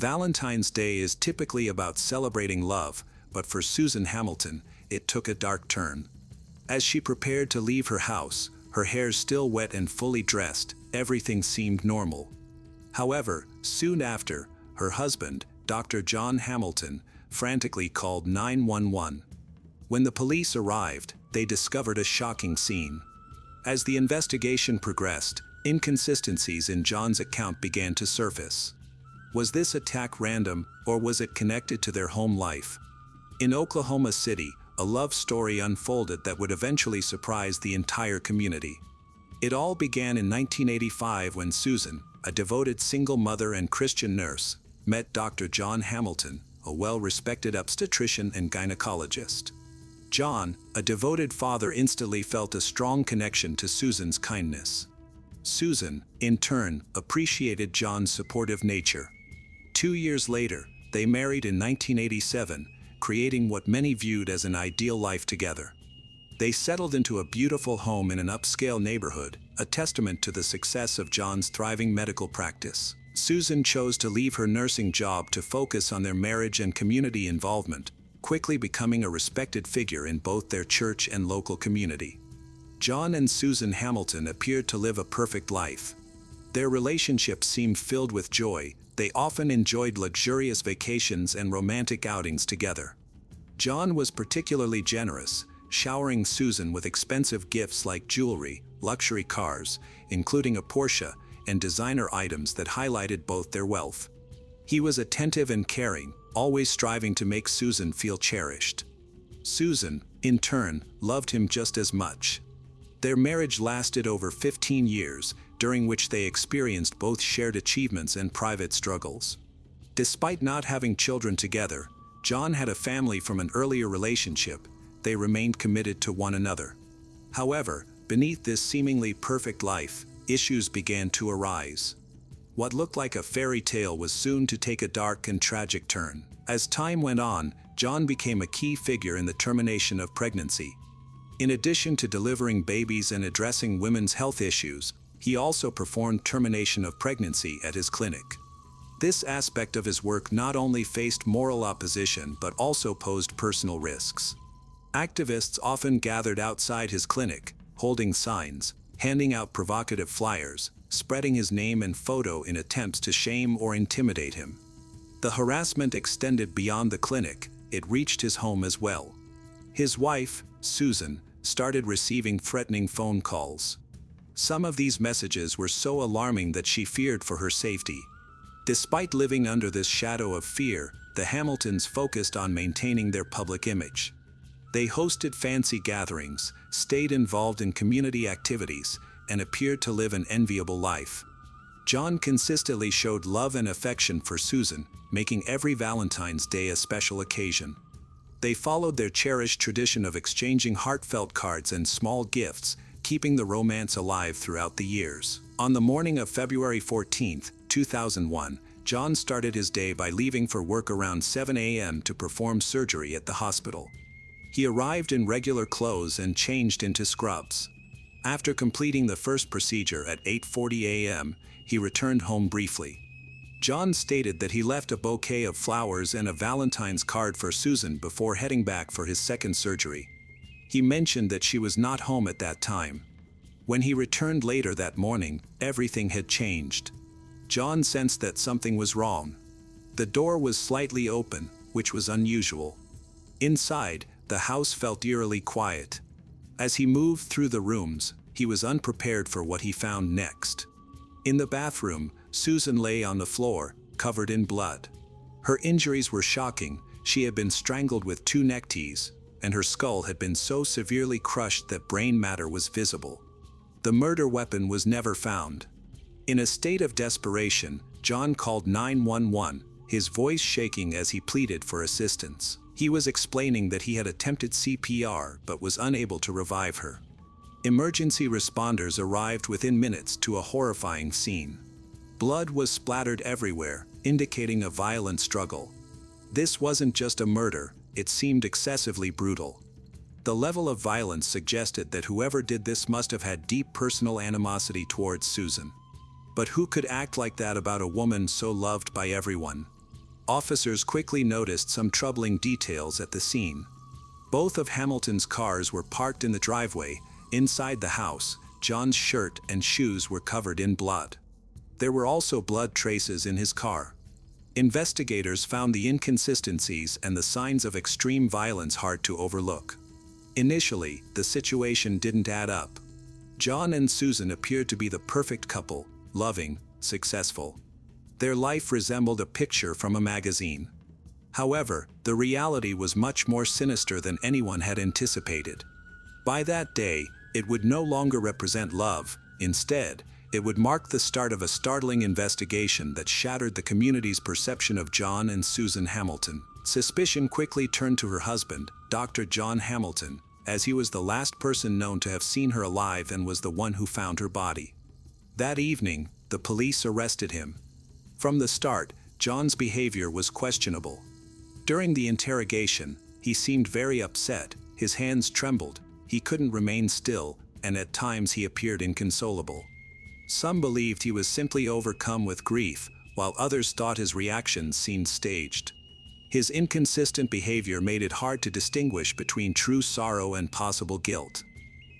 Valentine's Day is typically about celebrating love, but for Susan Hamilton, it took a dark turn. As she prepared to leave her house, her hair still wet and fully dressed, everything seemed normal. However, soon after, her husband, Dr. John Hamilton, frantically called 911. When the police arrived, they discovered a shocking scene. As the investigation progressed, inconsistencies in John's account began to surface. Was this attack random, or was it connected to their home life? In Oklahoma City, a love story unfolded that would eventually surprise the entire community. It all began in 1985 when Susan, a devoted single mother and Christian nurse, met Dr. John Hamilton, a well-respected obstetrician and gynecologist. John, a devoted father, instantly felt a strong connection to Susan's kindness. Susan, in turn, appreciated John's supportive nature. 2 years later, they married in 1987, creating what many viewed as an ideal life together. They settled into a beautiful home in an upscale neighborhood, a testament to the success of John's thriving medical practice. Susan chose to leave her nursing job to focus on their marriage and community involvement, quickly becoming a respected figure in both their church and local community. John and Susan Hamilton appeared to live a perfect life. Their relationship seemed filled with joy. They often enjoyed luxurious vacations and romantic outings together. John was particularly generous, showering Susan with expensive gifts like jewelry, luxury cars, including a Porsche, and designer items that highlighted both their wealth. He was attentive and caring, always striving to make Susan feel cherished. Susan, in turn, loved him just as much. Their marriage lasted over 15 years, during which they experienced both shared achievements and private struggles. Despite not having children together, John had a family from an earlier relationship. They remained committed to one another. However, beneath this seemingly perfect life, issues began to arise. What looked like a fairy tale was soon to take a dark and tragic turn. As time went on, John became a key figure in the termination of pregnancy. In addition to delivering babies and addressing women's health issues, he also performed termination of pregnancy at his clinic. This aspect of his work not only faced moral opposition but also posed personal risks. Activists often gathered outside his clinic, holding signs, handing out provocative flyers, spreading his name and photo in attempts to shame or intimidate him. The harassment extended beyond the clinic. It reached his home as well. His wife, Susan, started receiving threatening phone calls. Some of these messages were so alarming that she feared for her safety. Despite living under this shadow of fear, the Hamiltons focused on maintaining their public image. They hosted fancy gatherings, stayed involved in community activities, and appeared to live an enviable life. John consistently showed love and affection for Susan, making every Valentine's Day a special occasion. They followed their cherished tradition of exchanging heartfelt cards and small gifts, keeping the romance alive throughout the years. On the morning of February 14, 2001, John started his day by leaving for work around 7 a.m. to perform surgery at the hospital. He arrived in regular clothes and changed into scrubs. After completing the first procedure at 8:40 a.m., he returned home briefly. John stated that he left a bouquet of flowers and a Valentine's card for Susan before heading back for his second surgery. He mentioned that she was not home at that time. When he returned later that morning, everything had changed. John sensed that something was wrong. The door was slightly open, which was unusual. Inside, the house felt eerily quiet. As he moved through the rooms, he was unprepared for what he found next. In the bathroom, Susan lay on the floor, covered in blood. Her injuries were shocking. She had been strangled with 2 neck tees, and her skull had been so severely crushed that brain matter was visible. The murder weapon was never found. In a state of desperation, John called 911, his voice shaking as he pleaded for assistance. He was explaining that he had attempted CPR but was unable to revive her. Emergency responders arrived within minutes to a horrifying scene. Blood was splattered everywhere, indicating a violent struggle. This wasn't just a murder, it seemed excessively brutal. The level of violence suggested that whoever did this must have had deep personal animosity towards Susan. But who could act like that about a woman so loved by everyone? officers quickly noticed some troubling details at the scene. Both of Hamilton's cars were parked in the driveway. Inside the house, John's shirt and shoes were covered in blood. There were also blood traces in his car. Investigators found the inconsistencies and the signs of extreme violence hard to overlook. Initially, the situation didn't add up. John and Susan appeared to be the perfect couple, loving, successful. Their life resembled a picture from a magazine. However, the reality was much more sinister than anyone had anticipated. By that day, it would no longer represent love. Instead, it would mark the start of a startling investigation that shattered the community's perception of John and Susan Hamilton. Suspicion quickly turned to her husband, Dr. John Hamilton, as he was the last person known to have seen her alive and was the one who found her body. That evening, the police arrested him. From the start, John's behavior was questionable. During the interrogation, he seemed very upset, his hands trembled, he couldn't remain still, and at times he appeared inconsolable. Some believed he was simply overcome with grief, while others thought his reactions seemed staged. His inconsistent behavior made it hard to distinguish between true sorrow and possible guilt.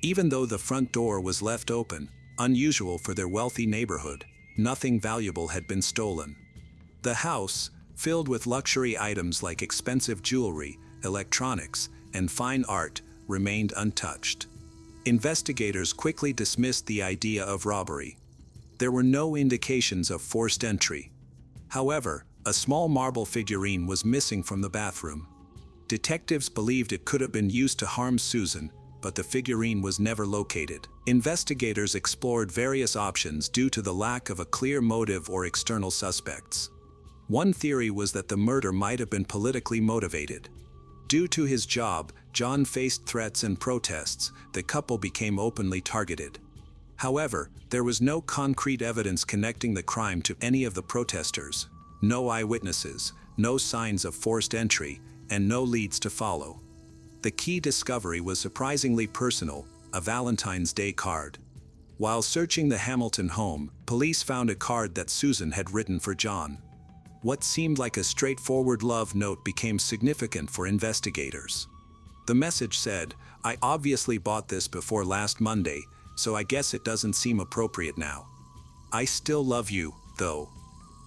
Even though the front door was left open, unusual for their wealthy neighborhood, nothing valuable had been stolen. The house, filled with luxury items like expensive jewelry, electronics, and fine art, remained untouched. Investigators quickly dismissed the idea of robbery. There were no indications of forced entry. However, a small marble figurine was missing from the bathroom. Detectives believed it could have been used to harm Susan, but the figurine was never located. Investigators explored various options due to the lack of a clear motive or external suspects. One theory was that the murder might have been politically motivated. Due to his job, John faced threats and protests. The couple became openly targeted. However, there was no concrete evidence connecting the crime to any of the protesters. No eyewitnesses, no signs of forced entry, and no leads to follow. The key discovery was surprisingly personal, a Valentine's Day card. While searching the Hamilton home, police found a card that Susan had written for John. What seemed like a straightforward love note became significant for investigators. The message said, "I obviously bought this before last Monday, so I guess it doesn't seem appropriate now. I still love you, though.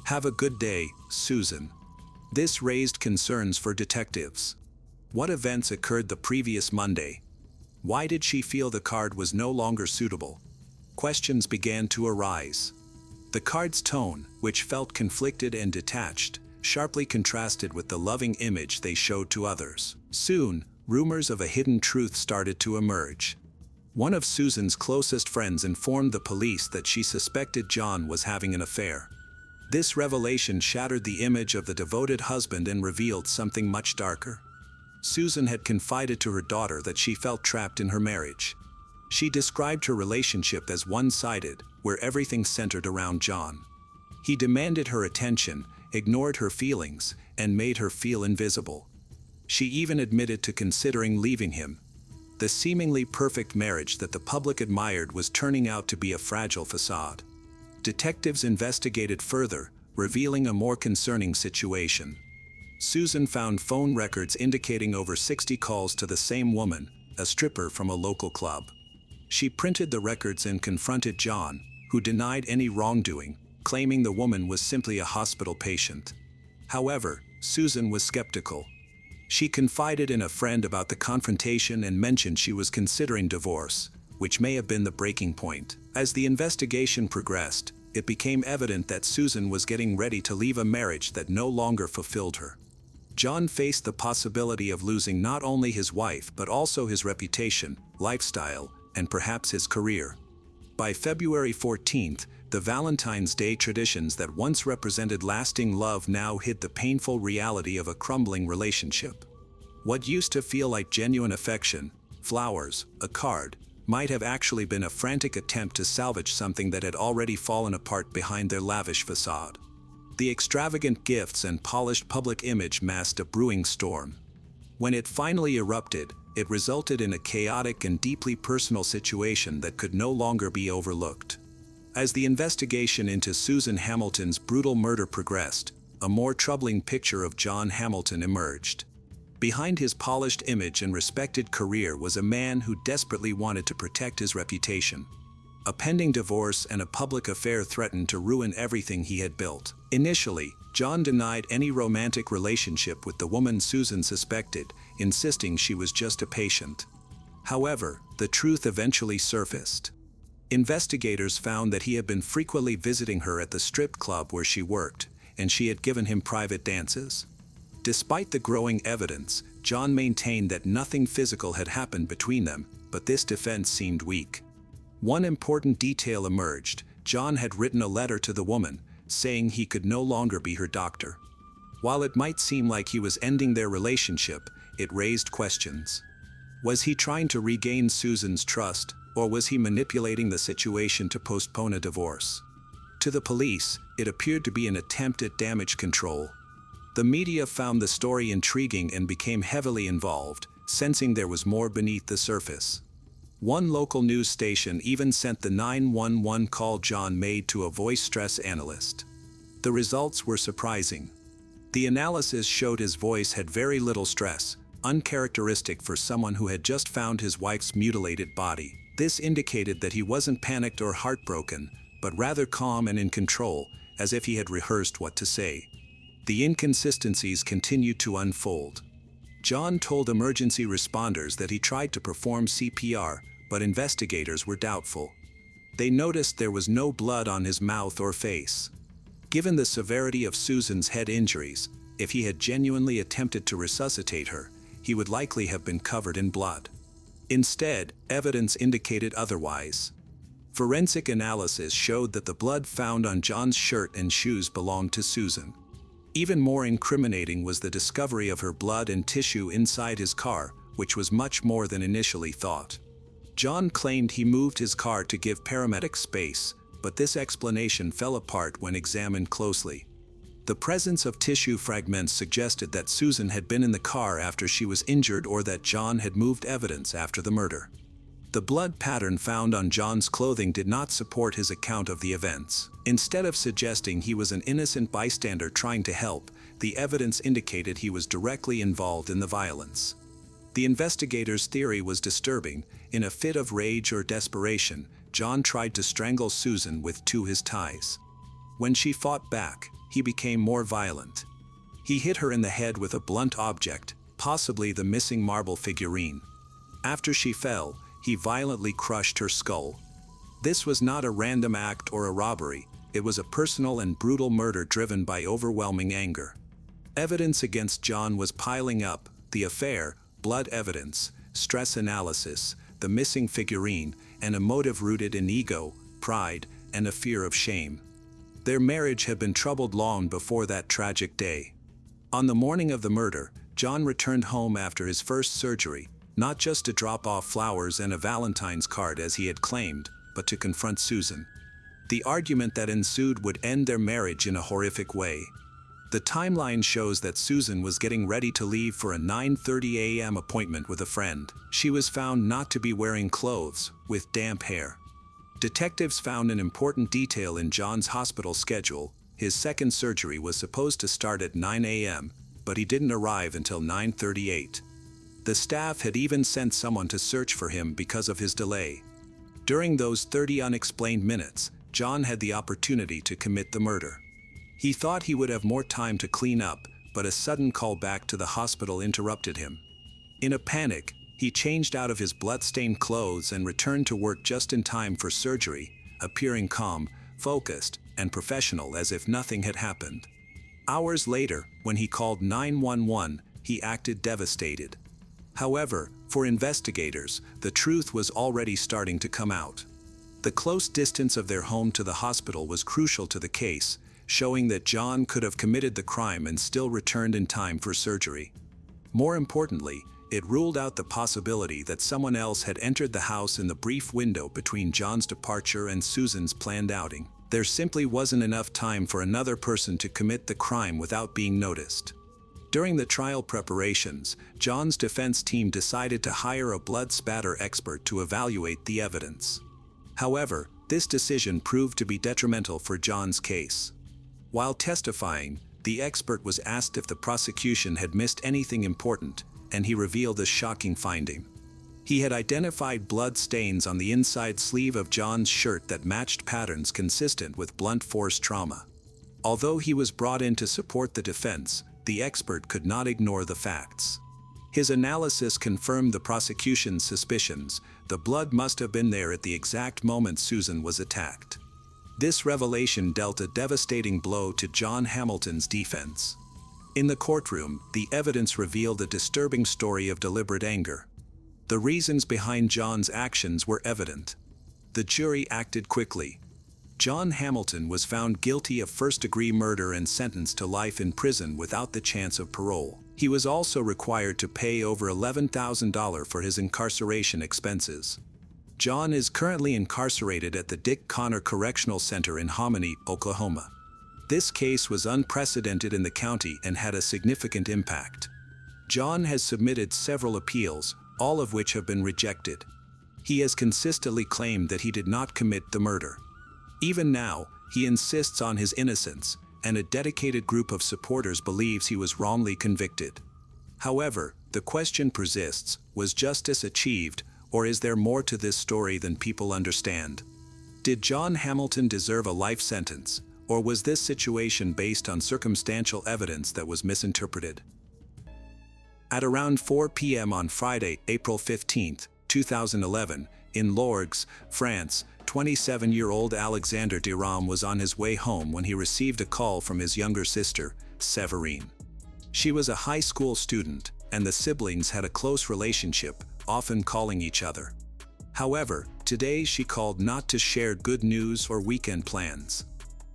Have a good day, Susan." This raised concerns for detectives. What events occurred the previous Monday? Why did she feel the card was no longer suitable? Questions began to arise. The card's tone, which felt conflicted and detached, sharply contrasted with the loving image they showed to others. Soon, rumors of a hidden truth started to emerge. One of Susan's closest friends informed the police that she suspected John was having an affair. This revelation shattered the image of the devoted husband and revealed something much darker. Susan had confided to her daughter that she felt trapped in her marriage. She described her relationship as one-sided, where everything centered around John. He demanded her attention, ignored her feelings, and made her feel invisible. She even admitted to considering leaving him. The seemingly perfect marriage that the public admired was turning out to be a fragile facade. Detectives investigated further, revealing a more concerning situation. Susan found phone records indicating over 60 calls to the same woman, a stripper from a local club. She printed the records and confronted John, who denied any wrongdoing, claiming the woman was simply a hospital patient. However, Susan was skeptical. She confided in a friend about the confrontation and mentioned she was considering divorce, which may have been the breaking point. As the investigation progressed, it became evident that Susan was getting ready to leave a marriage that no longer fulfilled her. John faced the possibility of losing not only his wife but also his reputation, lifestyle, and perhaps his career. By February 14th, the Valentine's Day traditions that once represented lasting love now hid the painful reality of a crumbling relationship. What used to feel like genuine affection, flowers, a card, might have actually been a frantic attempt to salvage something that had already fallen apart behind their lavish facade. The extravagant gifts and polished public image masked a brewing storm. When it finally erupted, it resulted in a chaotic and deeply personal situation that could no longer be overlooked. As the investigation into Susan Hamilton's brutal murder progressed, a more troubling picture of John Hamilton emerged. Behind his polished image and respected career was a man who desperately wanted to protect his reputation. A pending divorce and a public affair threatened to ruin everything he had built. Initially, John denied any romantic relationship with the woman Susan suspected, insisting she was just a patient. However, the truth eventually surfaced. Investigators found that he had been frequently visiting her at the strip club where she worked, and she had given him private dances. Despite the growing evidence, John maintained that nothing physical had happened between them, but this defense seemed weak. One important detail emerged: John had written a letter to the woman, saying he could no longer be her doctor. While it might seem like he was ending their relationship, it raised questions. Was he trying to regain Susan's trust, or was he manipulating the situation to postpone a divorce? To the police, it appeared to be an attempt at damage control. The media found the story intriguing and became heavily involved, sensing there was more beneath the surface. One local news station even sent the 911 call John made to a voice stress analyst. The results were surprising. The analysis showed his voice had very little stress, uncharacteristic for someone who had just found his wife's mutilated body. This indicated that he wasn't panicked or heartbroken, but rather calm and in control, as if he had rehearsed what to say. The inconsistencies continued to unfold. John told emergency responders that he tried to perform CPR, but investigators were doubtful. They noticed there was no blood on his mouth or face. Given the severity of Susan's head injuries, if he had genuinely attempted to resuscitate her, he would likely have been covered in blood. Instead, evidence indicated otherwise. Forensic analysis showed that the blood found on John's shirt and shoes belonged to Susan. Even more incriminating was the discovery of her blood and tissue inside his car, which was much more than initially thought. John claimed he moved his car to give paramedics space, but this explanation fell apart when examined closely. The presence of tissue fragments suggested that Susan had been in the car after she was injured or that John had moved evidence after the murder. The blood pattern found on John's clothing did not support his account of the events. Instead of suggesting he was an innocent bystander trying to help, the evidence indicated he was directly involved in the violence. The investigators' theory was disturbing. In a fit of rage or desperation, John tried to strangle Susan with his ties. When she fought back, he became more violent. He hit her in the head with a blunt object, possibly the missing marble figurine. After she fell, he violently crushed her skull. This was not a random act or a robbery, it was a personal and brutal murder driven by overwhelming anger. Evidence against John was piling up: the affair, blood evidence, stress analysis, the missing figurine, and a motive rooted in ego, pride, and a fear of shame. Their marriage had been troubled long before that tragic day. On the morning of the murder, John returned home after his first surgery, not just to drop off flowers and a Valentine's card as he had claimed, but to confront Susan. The argument that ensued would end their marriage in a horrific way. The timeline shows that Susan was getting ready to leave for a 9:30 a.m. appointment with a friend. She was found not to be wearing clothes, with damp hair. Detectives found an important detail in John's hospital schedule: his second surgery was supposed to start at 9 a.m., but he didn't arrive until 9:38. The staff had even sent someone to search for him because of his delay. During those 30 unexplained minutes, John had the opportunity to commit the murder. He thought he would have more time to clean up, but a sudden call back to the hospital interrupted him. In a panic, he changed out of his blood-stained clothes and returned to work just in time for surgery, appearing calm, focused, and professional as if nothing had happened. Hours later, when he called 911, he acted devastated. However, for investigators, the truth was already starting to come out. The close distance of their home to the hospital was crucial to the case, showing that John could have committed the crime and still returned in time for surgery. More importantly, it ruled out the possibility that someone else had entered the house in the brief window between John's departure and Susan's planned outing. There simply wasn't enough time for another person to commit the crime without being noticed. During the trial preparations, John's defense team decided to hire a blood spatter expert to evaluate the evidence. However, this decision proved to be detrimental for John's case. While testifying, The expert was asked if the prosecution had missed anything important, and he revealed a shocking finding. He had identified blood stains on the inside sleeve of John's shirt that matched patterns consistent with blunt force trauma. Although he was brought in to support the defense, the expert could not ignore the facts. His analysis confirmed the prosecution's suspicions. The blood must have been there at the exact moment Susan was attacked. This revelation dealt a devastating blow to John Hamilton's defense. In the courtroom, the evidence revealed a disturbing story of deliberate anger. The reasons behind John's actions were evident. The jury acted quickly. John Hamilton was found guilty of first-degree murder and sentenced to life in prison without the chance of parole. He was also required to pay over $11,000 for his incarceration expenses. John is currently incarcerated at the Dick Connor Correctional Center in Hominy, Oklahoma. This case was unprecedented in the county and had a significant impact. John has submitted several appeals, all of which have been rejected. He has consistently claimed that he did not commit the murder. Even now, he insists on his innocence, and a dedicated group of supporters believes he was wrongly convicted. However, the question persists: was justice achieved, or is there more to this story than people understand? Did John Hamilton deserve a life sentence, or was this situation based on circumstantial evidence that was misinterpreted? At around 4 p.m. on Friday, April 15, 2011, in Lorgues, France, 27-year-old Alexander Durand was on his way home when he received a call from his younger sister, Séverine. She was a high school student, and the siblings had a close relationship, often calling each other. However, today she called not to share good news or weekend plans.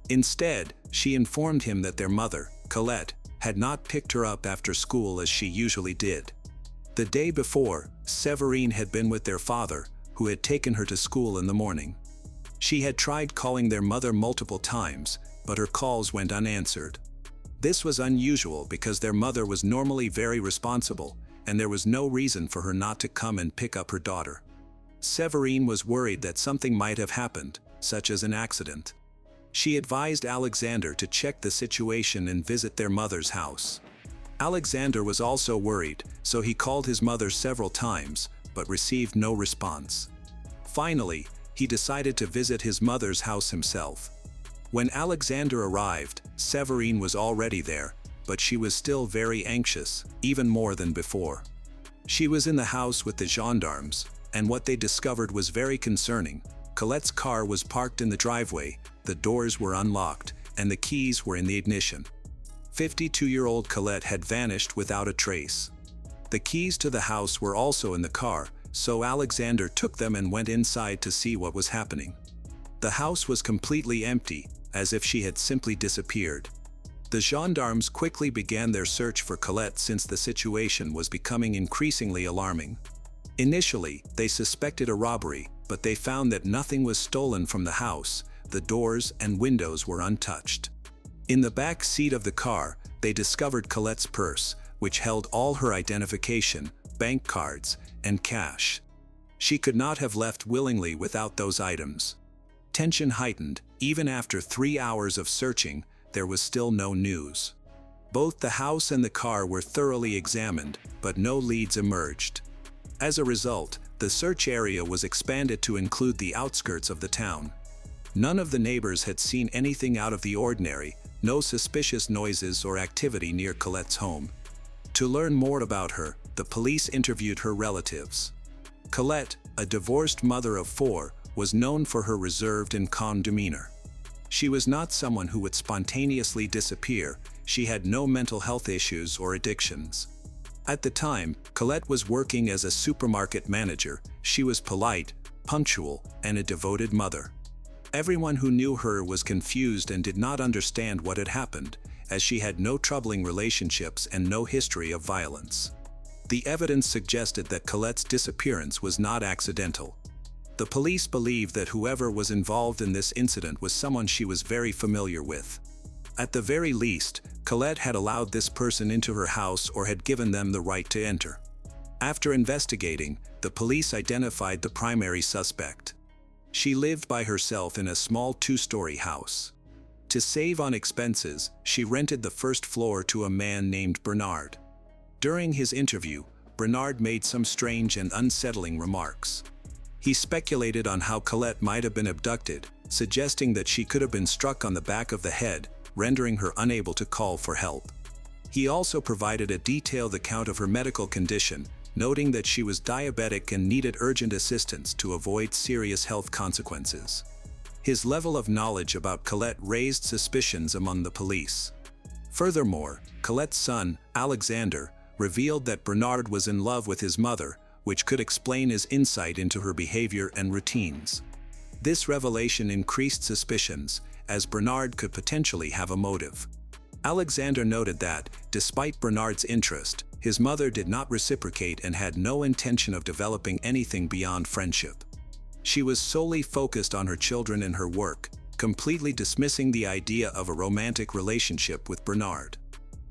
Instead, she informed him that their mother, Colette, had not picked her up after school as she usually did. The day before, Séverine had been with their father, who had taken her to school in the morning. She had tried calling their mother multiple times, but her calls went unanswered. This was unusual because their mother was normally very responsible, and there was no reason for her not to come and pick up her daughter. Séverine was worried that something might have happened, such as an accident. She advised Alexander to check the situation and visit their mother's house. Alexander was also worried, so he called his mother several times, but received no response. Finally, he decided to visit his mother's house himself. When Alexander arrived, Séverine was already there, but she was still very anxious, even more than before. She was in the house with the gendarmes, and what they discovered was very concerning. Colette's car was parked in the driveway, the doors were unlocked, and the keys were in the ignition. 52-year-old Colette had vanished without a trace. The keys to the house were also in the car, so Alexander took them and went inside to see what was happening. The house was completely empty, as if she had simply disappeared. The gendarmes quickly began their search for Colette since the situation was becoming increasingly alarming. Initially, they suspected a robbery, but they found that nothing was stolen from the house. The doors and windows were untouched. In the back seat of the car, they discovered Colette's purse, which held all her identification, bank cards, and cash. She could not have left willingly without those items. Tension heightened. Even after 3 hours of searching, there was still no news. Both the house and the car were thoroughly examined, but no leads emerged. As a result, the search area was expanded to include the outskirts of the town. None of the neighbors had seen anything out of the ordinary, no suspicious noises or activity near Colette's home. To learn more about her, the police interviewed her relatives. Colette, a divorced mother of 4, was known for her reserved and calm demeanor. She was not someone who would spontaneously disappear. She had no mental health issues or addictions. At the time, Colette was working as a supermarket manager. She was polite, punctual, and a devoted mother. Everyone who knew her was confused and did not understand what had happened, as she had no troubling relationships and no history of violence. The evidence suggested that Colette's disappearance was not accidental. The police believed that whoever was involved in this incident was someone she was very familiar with. At the very least, Colette had allowed this person into her house or had given them the right to enter. After investigating, the police identified the primary suspect. She lived by herself in a small 2-story house. To save on expenses, she rented the first floor to a man named Bernard. During his interview, Bernard made some strange and unsettling remarks. He speculated on how Colette might have been abducted, suggesting that she could have been struck on the back of the head, rendering her unable to call for help. He also provided a detailed account of her medical condition, noting that she was diabetic and needed urgent assistance to avoid serious health consequences. His level of knowledge about Colette raised suspicions among the police. Furthermore, Colette's son, Alexander, revealed that Bernard was in love with his mother, which could explain his insight into her behavior and routines. This revelation increased suspicions, as Bernard could potentially have a motive. Alexander noted that, despite Bernard's interest, his mother did not reciprocate and had no intention of developing anything beyond friendship. She was solely focused on her children and her work, completely dismissing the idea of a romantic relationship with Bernard.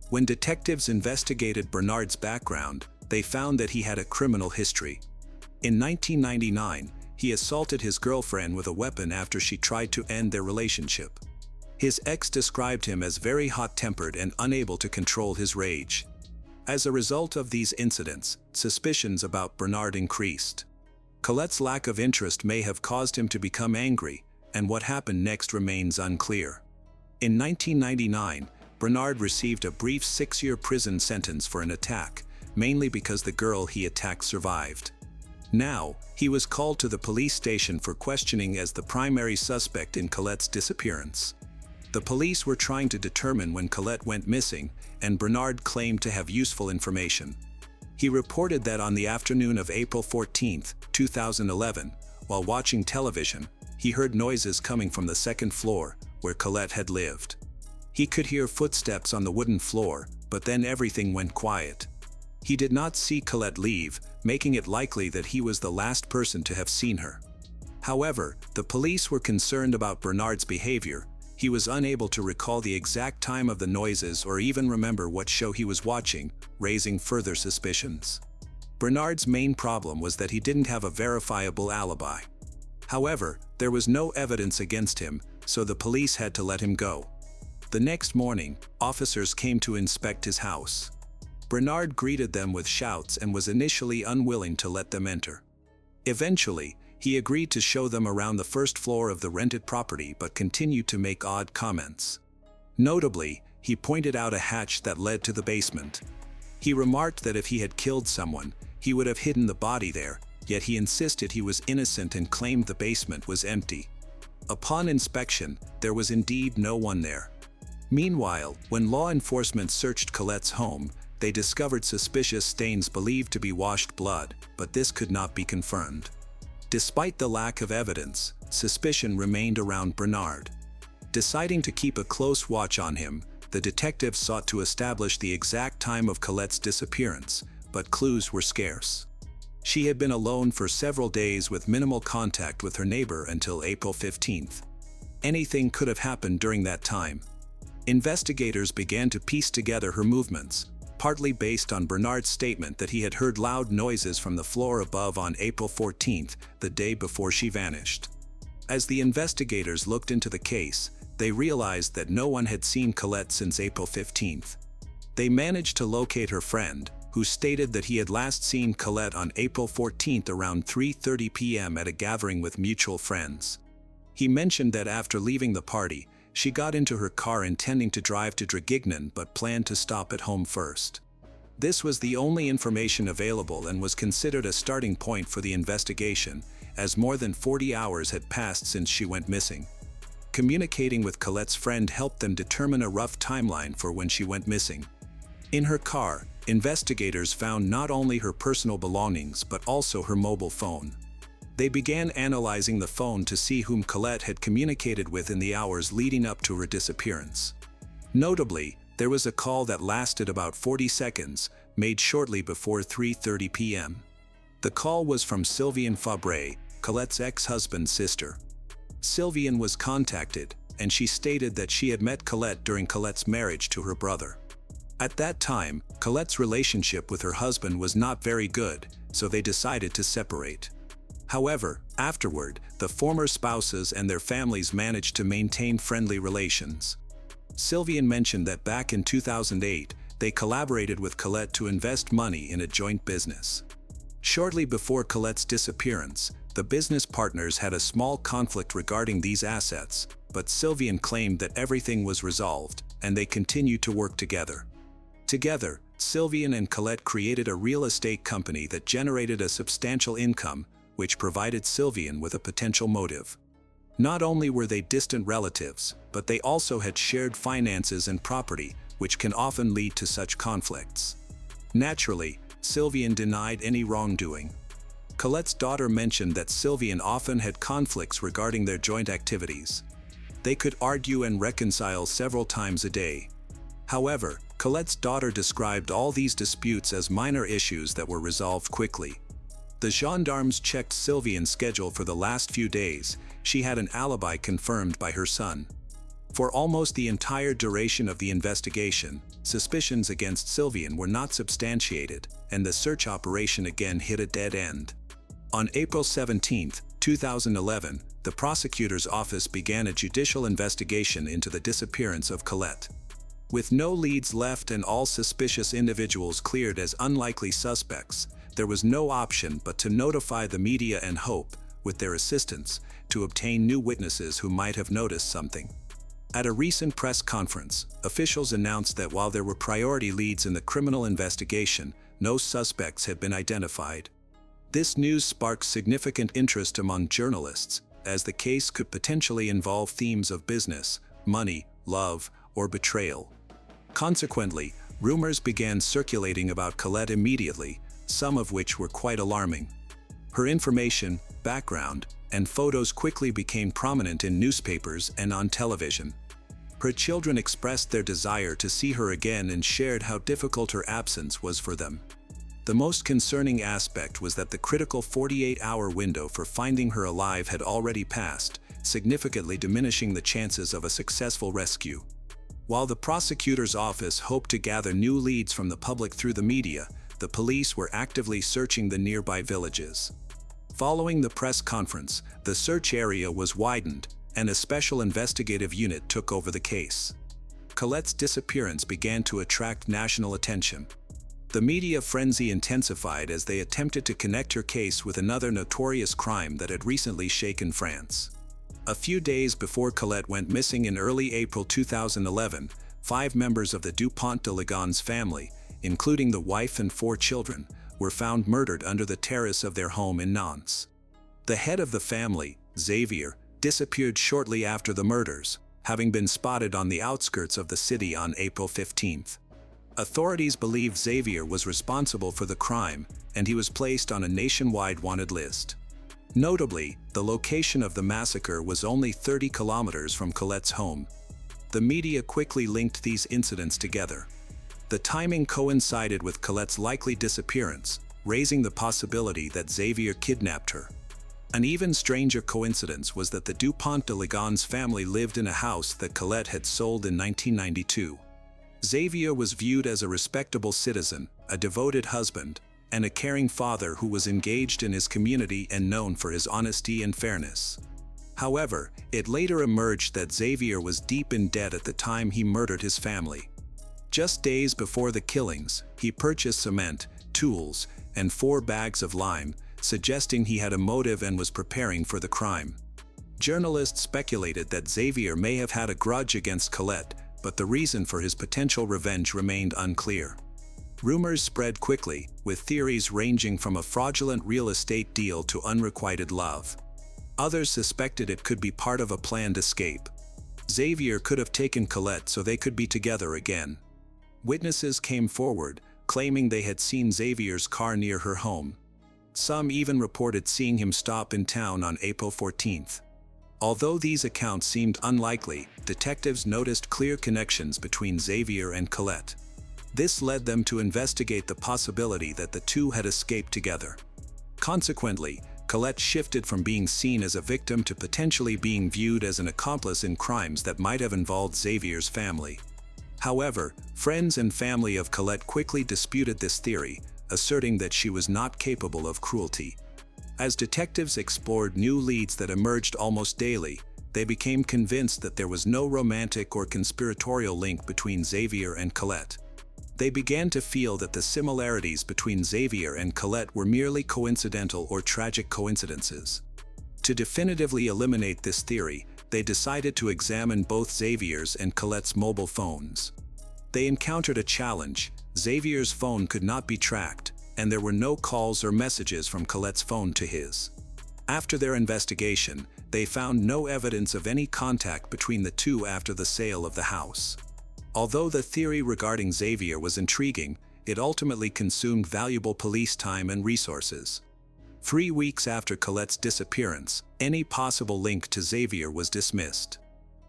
When detectives investigated Bernard's background, they found that he had a criminal history. In 1999, he assaulted his girlfriend with a weapon after she tried to end their relationship. His ex described him as very hot-tempered and unable to control his rage. As a result of these incidents, suspicions about Bernard increased. Colette's lack of interest may have caused him to become angry, and what happened next remains unclear. In 1999, Bernard received a brief 6-year prison sentence for an attack, mainly because the girl he attacked survived. Now, he was called to the police station for questioning as the primary suspect in Colette's disappearance. The police were trying to determine when Colette went missing, and Bernard claimed to have useful information. He reported that on the afternoon of April 14, 2011, while watching television, he heard noises coming from the second floor, where Colette had lived. He could hear footsteps on the wooden floor, but then everything went quiet. He did not see Colette leave, making it likely that he was the last person to have seen her. However, the police were concerned about Bernard's behavior. He was unable to recall the exact time of the noises or even remember what show he was watching, raising further suspicions. Bernard's main problem was that he didn't have a verifiable alibi. However, there was no evidence against him, so the police had to let him go. The next morning, officers came to inspect his house. Bernard greeted them with shouts and was initially unwilling to let them enter. Eventually, he agreed to show them around the first floor of the rented property but continued to make odd comments. Notably, he pointed out a hatch that led to the basement. He remarked that if he had killed someone, he would have hidden the body there, yet he insisted he was innocent and claimed the basement was empty. Upon inspection, there was indeed no one there. Meanwhile, when law enforcement searched Colette's home, they discovered suspicious stains believed to be washed blood, but this could not be confirmed. Despite the lack of evidence, suspicion remained around Bernard. Deciding to keep a close watch on him, the detectives sought to establish the exact time of Colette's disappearance, but clues were scarce. She had been alone for several days with minimal contact with her neighbor until April 15th. Anything could have happened during that time. Investigators began to piece together her movements, partly based on Bernard's statement that he had heard loud noises from the floor above on April 14th, the day before she vanished. As the investigators looked into the case, they realized that no one had seen Colette since April 15th. They managed to locate her friend, who stated that he had last seen Colette on April 14th around 3:30 p.m. at a gathering with mutual friends. He mentioned that after leaving the party, she got into her car intending to drive to Draguignan but planned to stop at home first. This was the only information available and was considered a starting point for the investigation, as more than 40 hours had passed since she went missing. Communicating with Colette's friend helped them determine a rough timeline for when she went missing. In her car, investigators found not only her personal belongings but also her mobile phone. They began analyzing the phone to see whom Colette had communicated with in the hours leading up to her disappearance. Notably, there was a call that lasted about 40 seconds, made shortly before 3:30 p.m. The call was from Sylviane Fabre, Colette's ex-husband's sister. Sylviane was contacted, and she stated that she had met Colette during Colette's marriage to her brother. At that time, Colette's relationship with her husband was not very good, so they decided to separate. However, afterward, the former spouses and their families managed to maintain friendly relations. Sylvian mentioned that back in 2008, they collaborated with Colette to invest money in a joint business. Shortly before Colette's disappearance, the business partners had a small conflict regarding these assets, but Sylvian claimed that everything was resolved, and they continued to work together. Together, Sylvian and Colette created a real estate company that generated a substantial income, which provided Sylvian with a potential motive. Not only were they distant relatives, but they also had shared finances and property, which can often lead to such conflicts. Naturally, Sylvian denied any wrongdoing. Colette's daughter mentioned that Sylvian often had conflicts regarding their joint activities. They could argue and reconcile several times a day. However, Colette's daughter described all these disputes as minor issues that were resolved quickly. The gendarmes checked Sylvian's schedule for the last few days. She had an alibi confirmed by her son. For almost the entire duration of the investigation, suspicions against Sylvian were not substantiated, and the search operation again hit a dead end. On April 17, 2011, the prosecutor's office began a judicial investigation into the disappearance of Colette. With no leads left and all suspicious individuals cleared as unlikely suspects, there was no option but to notify the media and hope, with their assistance, to obtain new witnesses who might have noticed something. At a recent press conference, officials announced that while there were priority leads in the criminal investigation, no suspects had been identified. This news sparked significant interest among journalists, as the case could potentially involve themes of business, money, love, or betrayal. Consequently, rumors began circulating about Colette immediately, some of which were quite alarming. Her information, background, and photos quickly became prominent in newspapers and on television. Her children expressed their desire to see her again and shared how difficult her absence was for them. The most concerning aspect was that the critical 48-hour window for finding her alive had already passed, significantly diminishing the chances of a successful rescue. While the prosecutor's office hoped to gather new leads from the public through the media, the police were actively searching the nearby villages. Following the press conference, the search area was widened, and a special investigative unit took over the case. Colette's disappearance began to attract national attention. The media frenzy intensified as they attempted to connect her case with another notorious crime that had recently shaken France. A few days before Colette went missing in early April 2011, 5 members of the Dupont de Ligonnès family, including the wife and 4 children, were found murdered under the terrace of their home in Nantes. The head of the family, Xavier, disappeared shortly after the murders, having been spotted on the outskirts of the city on April 15. Authorities believe Xavier was responsible for the crime, and he was placed on a nationwide wanted list. Notably, the location of the massacre was only 30 kilometers from Colette's home. The media quickly linked these incidents together. The timing coincided with Colette's likely disappearance, raising the possibility that Xavier kidnapped her. An even stranger coincidence was that the Dupont de Ligonnès family lived in a house that Colette had sold in 1992. Xavier was viewed as a respectable citizen, a devoted husband, and a caring father who was engaged in his community and known for his honesty and fairness. However, it later emerged that Xavier was deep in debt at the time he murdered his family. Just days before the killings, he purchased cement, tools, and 4 bags of lime, suggesting he had a motive and was preparing for the crime. Journalists speculated that Xavier may have had a grudge against Colette, but the reason for his potential revenge remained unclear. Rumors spread quickly, with theories ranging from a fraudulent real estate deal to unrequited love. Others suspected it could be part of a planned escape. Xavier could have taken Colette so they could be together again. Witnesses came forward, claiming they had seen Xavier's car near her home. Some even reported seeing him stop in town on April 14th. Although these accounts seemed unlikely, detectives noticed clear connections between Xavier and Colette. This led them to investigate the possibility that the two had escaped together. Consequently, Colette shifted from being seen as a victim to potentially being viewed as an accomplice in crimes that might have involved Xavier's family. However, friends and family of Colette quickly disputed this theory, asserting that she was not capable of cruelty. As detectives explored new leads that emerged almost daily, they became convinced that there was no romantic or conspiratorial link between Xavier and Colette. They began to feel that the similarities between Xavier and Colette were merely coincidental or tragic coincidences. To definitively eliminate this theory, they decided to examine both Xavier's and Colette's mobile phones. They encountered a challenge. Xavier's phone could not be tracked, and there were no calls or messages from Colette's phone to his. After their investigation, they found no evidence of any contact between the two after the sale of the house. Although the theory regarding Xavier was intriguing, it ultimately consumed valuable police time and resources. 3 weeks after Colette's disappearance, any possible link to Xavier was dismissed.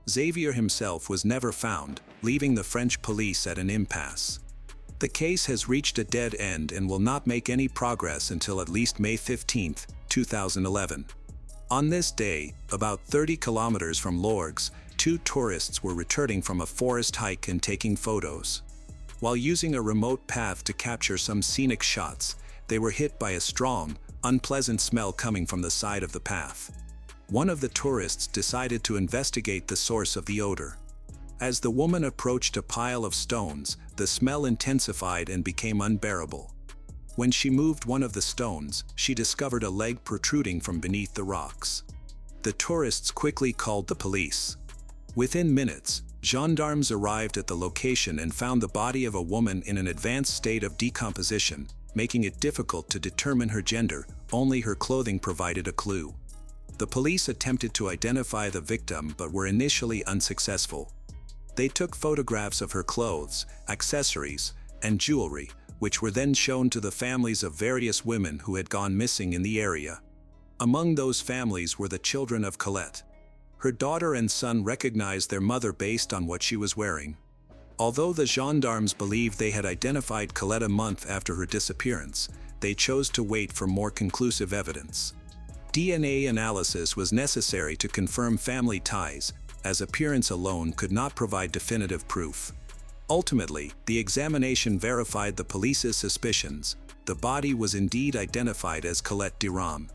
Xavier himself was never found, leaving the French police at an impasse. The case has reached a dead end and will not make any progress until at least May 15, 2011. On this day, about 30 kilometers from Lorgues, 2 tourists were returning from a forest hike and taking photos. While using a remote path to capture some scenic shots, they were hit by a strong, unpleasant smell coming from the side of the path. One of the tourists decided to investigate the source of the odor. As the woman approached a pile of stones, the smell intensified and became unbearable. When she moved one of the stones, she discovered a leg protruding from beneath the rocks. The tourists quickly called the police. Within minutes, gendarmes arrived at the location and found the body of a woman in an advanced state of decomposition, making it difficult to determine her gender. Only her clothing provided a clue. The police attempted to identify the victim but were initially unsuccessful. They took photographs of her clothes, accessories, and jewelry, which were then shown to the families of various women who had gone missing in the area. Among those families were the children of Colette. Her daughter and son recognized their mother based on what she was wearing. Although the gendarmes believed they had identified Colette a month after her disappearance, they chose to wait for more conclusive evidence. DNA analysis was necessary to confirm family ties, as appearance alone could not provide definitive proof. Ultimately, the examination verified the police's suspicions. The body was indeed identified as Colette Durand.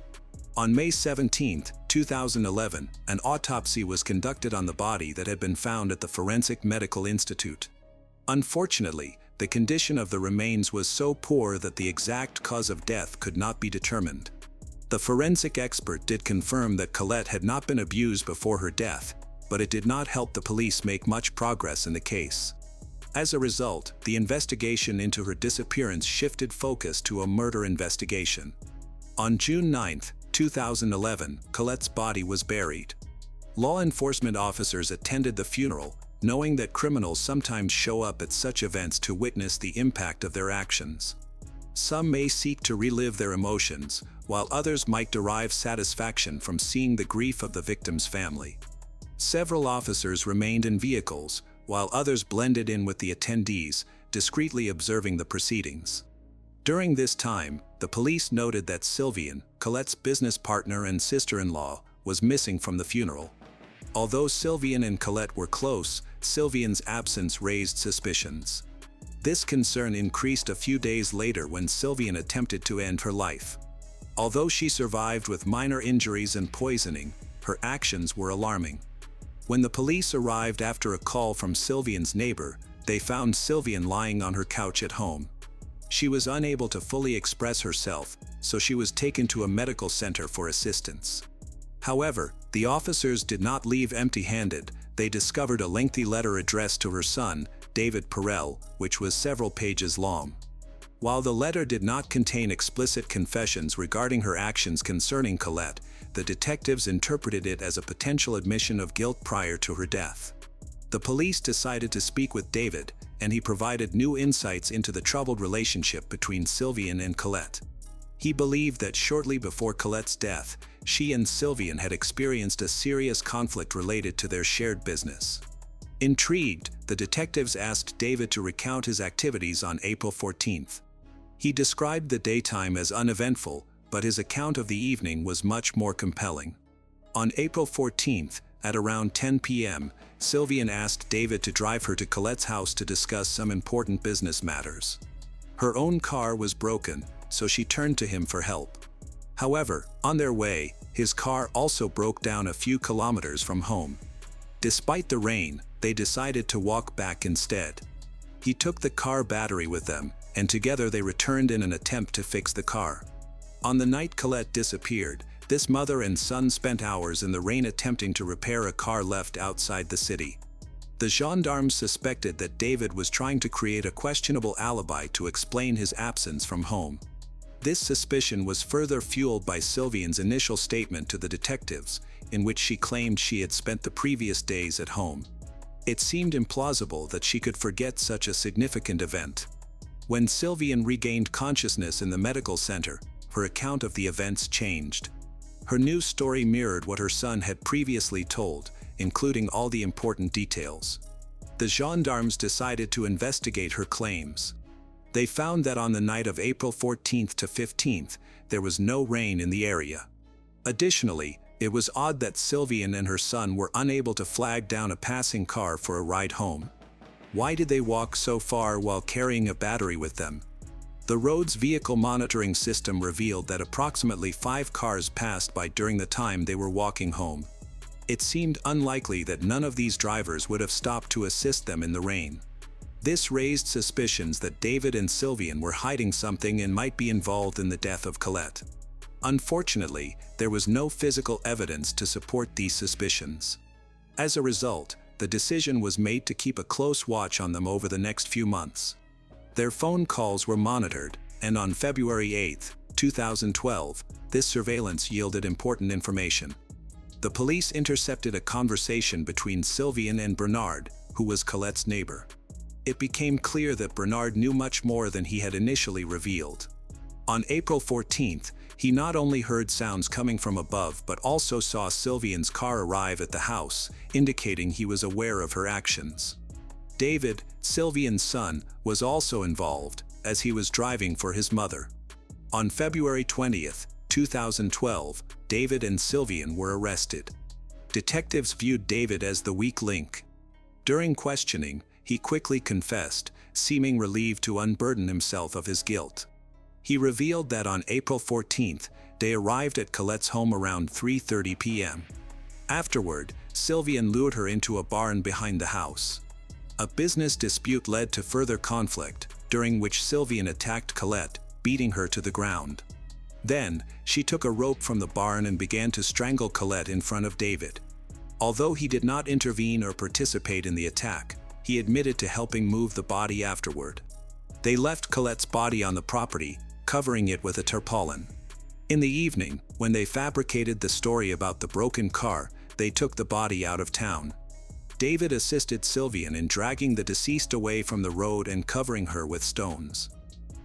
On May 17, 2011, an autopsy was conducted on the body that had been found at the Forensic Medical Institute. Unfortunately, the condition of the remains was so poor that the exact cause of death could not be determined. The forensic expert did confirm that Colette had not been abused before her death, but it did not help the police make much progress in the case. As a result, the investigation into her disappearance shifted focus to a murder investigation. On June 9, 2011, Colette's body was buried. Law enforcement officers attended the funeral, knowing that criminals sometimes show up at such events to witness the impact of their actions. Some may seek to relive their emotions, while others might derive satisfaction from seeing the grief of the victim's family. Several officers remained in vehicles, while others blended in with the attendees, discreetly observing the proceedings. During this time, the police noted that Sylvian, Colette's business partner and sister-in-law, was missing from the funeral. Although Sylvian and Colette were close, Sylvian's absence raised suspicions. This concern increased a few days later when Sylvian attempted to end her life. Although she survived with minor injuries and poisoning, her actions were alarming. When the police arrived after a call from Sylvian's neighbor, they found Sylvian lying on her couch at home. She was unable to fully express herself, so she was taken to a medical center for assistance. However, the officers did not leave empty-handed. They discovered a lengthy letter addressed to her son, David Perel, which was several pages long. While the letter did not contain explicit confessions regarding her actions concerning Colette, the detectives interpreted it as a potential admission of guilt prior to her death. The police decided to speak with David, and he provided new insights into the troubled relationship between Sylvian and Colette. He believed that shortly before Colette's death, she and Sylvian had experienced a serious conflict related to their shared business. Intrigued, the detectives asked David to recount his activities on April 14th. He described the daytime as uneventful, but his account of the evening was much more compelling. On April 14th, at around 10 p.m., Sylvian asked David to drive her to Colette's house to discuss some important business matters. Her own car was broken, so she turned to him for help. However, on their way, his car also broke down a few kilometers from home. Despite the rain, they decided to walk back instead. He took the car battery with them, and together they returned in an attempt to fix the car. On the night Colette disappeared, this mother and son spent hours in the rain attempting to repair a car left outside the city. The gendarmes suspected that David was trying to create a questionable alibi to explain his absence from home. This suspicion was further fueled by Sylvia's initial statement to the detectives, in which she claimed she had spent the previous days at home. It seemed implausible that she could forget such a significant event. When Sylvia regained consciousness in the medical center, her account of the events changed. Her new story mirrored what her son had previously told, including all the important details. The gendarmes decided to investigate her claims. They found that on the night of April 14th to 15th, there was no rain in the area. Additionally, it was odd that Sylvia and her son were unable to flag down a passing car for a ride home. Why did they walk so far while carrying a battery with them? The road's vehicle monitoring system revealed that approximately 5 cars passed by during the time they were walking home. It seemed unlikely that none of these drivers would have stopped to assist them in the rain. This raised suspicions that David and Sylvia were hiding something and might be involved in the death of Colette. Unfortunately, there was no physical evidence to support these suspicions. As a result, the decision was made to keep a close watch on them over the next few months. Their phone calls were monitored, and on February 8, 2012, this surveillance yielded important information. The police intercepted a conversation between Sylvia and Bernard, who was Colette's neighbor. It became clear that Bernard knew much more than he had initially revealed. On April 14th, he not only heard sounds coming from above but also saw Sylvia's car arrive at the house, indicating he was aware of her actions. David, Sylvia's son, was also involved, as he was driving for his mother. On February 20th, 2012, David and Sylvia were arrested. Detectives viewed David as the weak link. During questioning, he quickly confessed, seeming relieved to unburden himself of his guilt. He revealed that on April 14th, they arrived at Colette's home around 3:30 p.m. Afterward, Sylvia lured her into a barn behind the house. A business dispute led to further conflict, during which Sylvia attacked Colette, beating her to the ground. Then, she took a rope from the barn and began to strangle Colette in front of David. Although he did not intervene or participate in the attack, he admitted to helping move the body afterward. They left Colette's body on the property, covering it with a tarpaulin. In the evening, when they fabricated the story about the broken car, they took the body out of town. David assisted Sylvia in dragging the deceased away from the road and covering her with stones.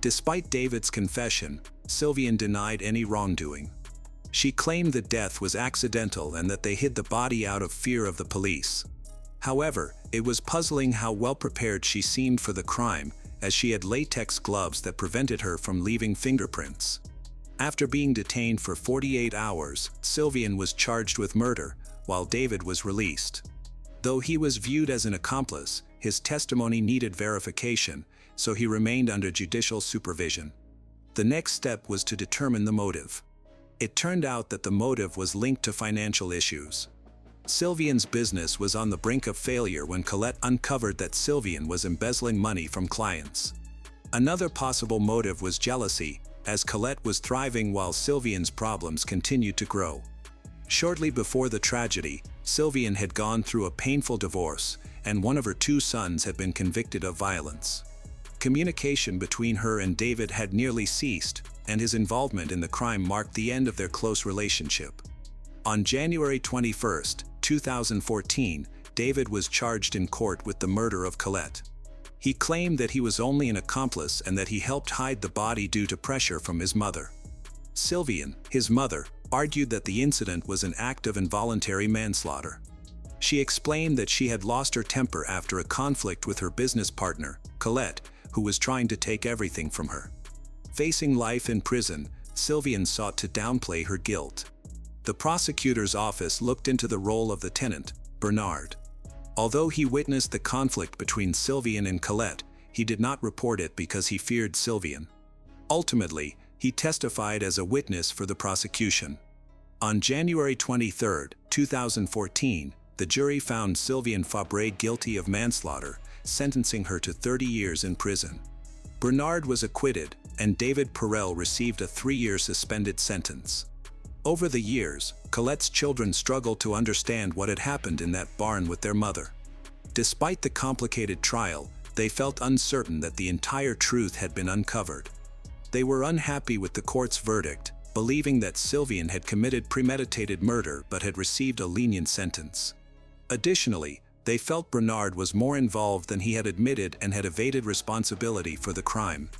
Despite David's confession, Sylvia denied any wrongdoing. She claimed the death was accidental and that they hid the body out of fear of the police. However, it was puzzling how well prepared she seemed for the crime, as she had latex gloves that prevented her from leaving fingerprints. After being detained for 48 hours, Sylvia was charged with murder, while David was released. Though he was viewed as an accomplice, his testimony needed verification, so he remained under judicial supervision. The next step was to determine the motive. It turned out that the motive was linked to financial issues. Sylvia's business was on the brink of failure when Colette uncovered that Sylvia was embezzling money from clients. Another possible motive was jealousy, as Colette was thriving while Sylvia's problems continued to grow. Shortly before the tragedy, Sylvia had gone through a painful divorce, and one of her 2 sons had been convicted of violence. Communication between her and David had nearly ceased, and his involvement in the crime marked the end of their close relationship. On January 21, 2014, David was charged in court with the murder of Colette. He claimed that he was only an accomplice and that he helped hide the body due to pressure from his mother. Sylvia, his mother, argued that the incident was an act of involuntary manslaughter. She explained that she had lost her temper after a conflict with her business partner, Colette, who was trying to take everything from her. Facing life in prison, Sylvia sought to downplay her guilt. The prosecutor's office looked into the role of the tenant, Bernard. Although he witnessed the conflict between Sylvia and Colette, he did not report it because he feared Sylvia. Ultimately, He testified as a witness for the prosecution. On January 23, 2014, the jury found Sylviane Fabre guilty of manslaughter, sentencing her to 30 years in prison. Bernard was acquitted, and David Perel received a 3-year suspended sentence. Over the years, Colette's children struggled to understand what had happened in that barn with their mother. Despite the complicated trial, they felt uncertain that the entire truth had been uncovered. They were unhappy with the court's verdict, believing that Sylviane had committed premeditated murder but had received a lenient sentence. Additionally, they felt Bernard was more involved than he had admitted and had evaded responsibility for the crime.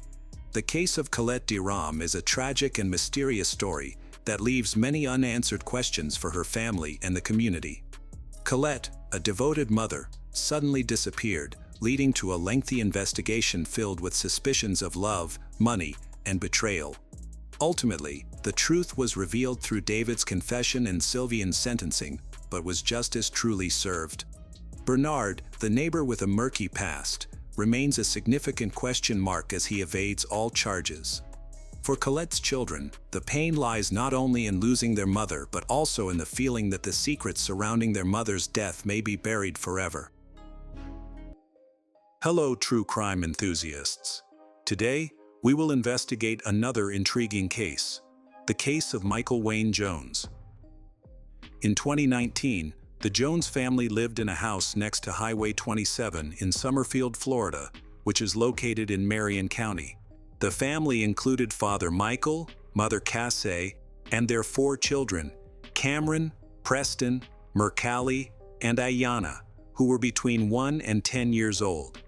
The case of Colette Durand is a tragic and mysterious story that leaves many unanswered questions for her family and the community. Colette, a devoted mother, suddenly disappeared, leading to a lengthy investigation filled with suspicions of love, money, and betrayal. Ultimately, the truth was revealed through David's confession and Sylviane's sentencing, but was justice truly served? Bernard, the neighbor with a murky past, remains a significant question mark as he evades all charges. For Colette's children, the pain lies not only in losing their mother but also in the feeling that the secrets surrounding their mother's death may be buried forever. Hello, true crime enthusiasts. Today, we will investigate another intriguing case, the case of Michael Wayne Jones. In 2019, the Jones family lived in a house next to Highway 27 in Summerfield, Florida, which is located in Marion County. The family included Father Michael, Mother Cassie, and their 4 children, Cameron, Preston, Mercalli, and Ayanna, who were between 1 and 10 years old.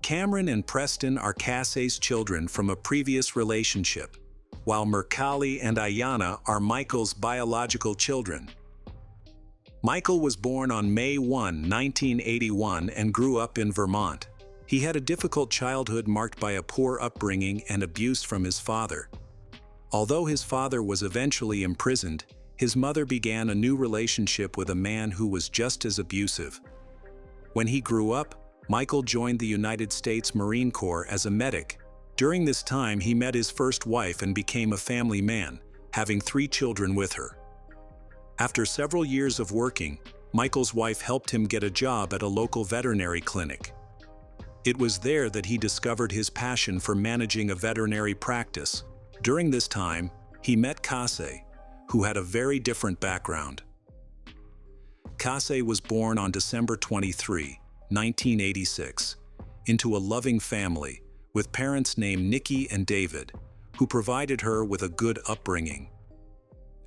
Cameron and Preston are Cassie's children from a previous relationship, while Mercalli and Ayanna are Michael's biological children. Michael was born on May 1, 1981 and grew up in Vermont. He had a difficult childhood marked by a poor upbringing and abuse from his father. Although his father was eventually imprisoned, his mother began a new relationship with a man who was just as abusive. When he grew up, Michael joined the United States Marine Corps as a medic. During this time, he met his first wife and became a family man, having 3 children with her. After several years of working, Michael's wife helped him get a job at a local veterinary clinic. It was there that he discovered his passion for managing a veterinary practice. During this time, he met Cassie, who had a very different background. Cassie was born on December 23, 1986, into a loving family with parents named Nikki and David, who provided her with a good upbringing.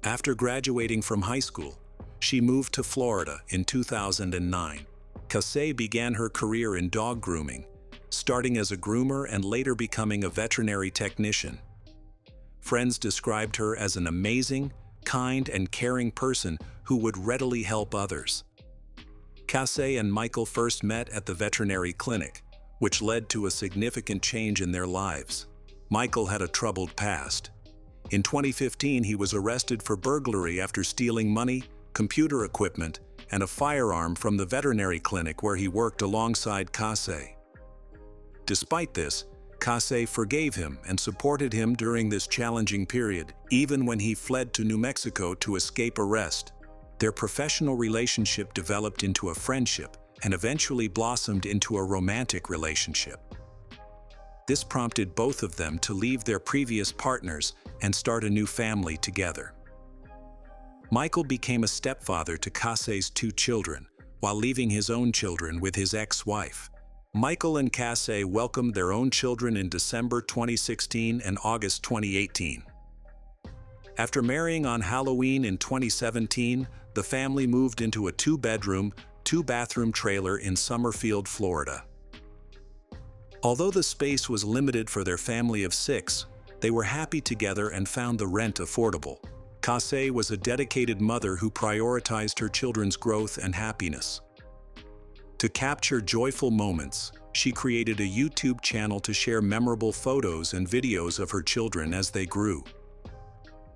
After graduating from high school, she moved to Florida in 2009. Cassie began her career in dog grooming, starting as a groomer and later becoming a veterinary technician. Friends described her as an amazing, kind, and caring person who would readily help others. Cassie and Michael first met at the veterinary clinic, which led to a significant change in their lives. Michael had a troubled past. In 2015, he was arrested for burglary after stealing money, computer equipment, and a firearm from the veterinary clinic where he worked alongside Cassie. Despite this, Cassie forgave him and supported him during this challenging period, even when he fled to New Mexico to escape arrest. Their professional relationship developed into a friendship and eventually blossomed into a romantic relationship. This prompted both of them to leave their previous partners and start a new family together. Michael became a stepfather to Cassie's 2 children, while leaving his own children with his ex-wife. Michael and Cassie welcomed their own children in December 2016 and August 2018. After marrying on Halloween in 2017, the family moved into a 2-bedroom, 2-bathroom trailer in Summerfield, Florida. Although the space was limited for their family of 6, they were happy together and found the rent affordable. Cassie was a dedicated mother who prioritized her children's growth and happiness. To capture joyful moments, she created a YouTube channel to share memorable photos and videos of her children as they grew.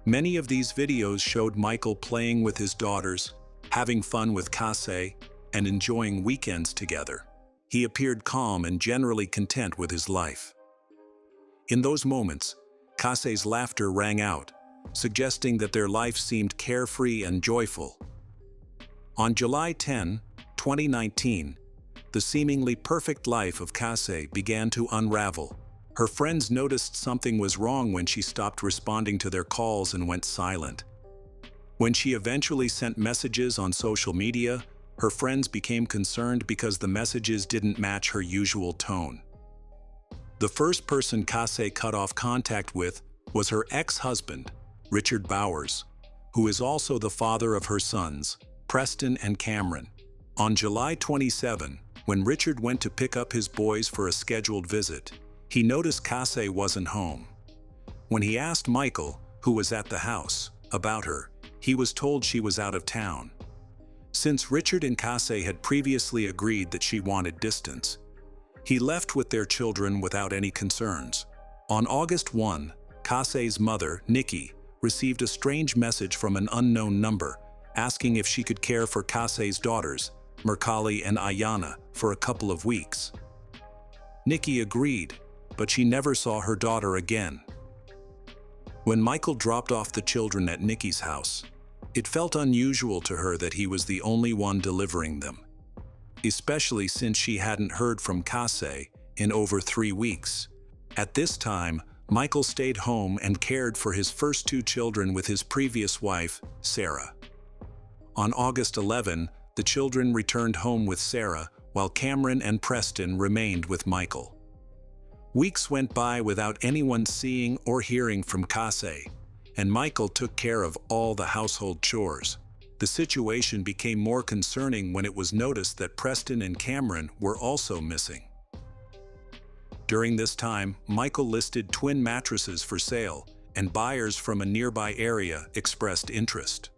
Many of these videos showed Michael playing with his daughters, having fun with Cassie, and enjoying weekends together. He appeared calm and generally content with his life. In those moments, Kase's laughter rang out, suggesting that their life seemed carefree and joyful. On July 10, 2019, the seemingly perfect life of Kase began to unravel. Her friends noticed something was wrong when she stopped responding to their calls and went silent. When she eventually sent messages on social media, her friends became concerned because the messages didn't match her usual tone. The first person Kase cut off contact with was her ex-husband, Richard Bowers, who is also the father of her sons, Preston and Cameron. On July 27, when Richard went to pick up his boys for a scheduled visit, he noticed Kase wasn't home. When he asked Michael, who was at the house, about her, he was told she was out of town. Since Richard and Kase had previously agreed that she wanted distance, he left with their children without any concerns. On August 1, Kase's mother, Nikki, received a strange message from an unknown number, asking if she could care for Kase's daughters, Mercali and Ayana, for a couple of weeks. Nikki agreed, but she never saw her daughter again. When Michael dropped off the children at Nikki's house, it felt unusual to her that he was the only one delivering them, especially since she hadn't heard from Kase in over 3 weeks. At this time, Michael stayed home and cared for his first 2 children with his previous wife, Sarah. On August 11, the children returned home with Sarah, while Cameron and Preston remained with Michael. Weeks went by without anyone seeing or hearing from Kase, and Michael took care of all the household chores. The situation became more concerning when it was noticed that Preston and Cameron were also missing. During this time, Michael listed twin mattresses for sale, and buyers from a nearby area expressed interest.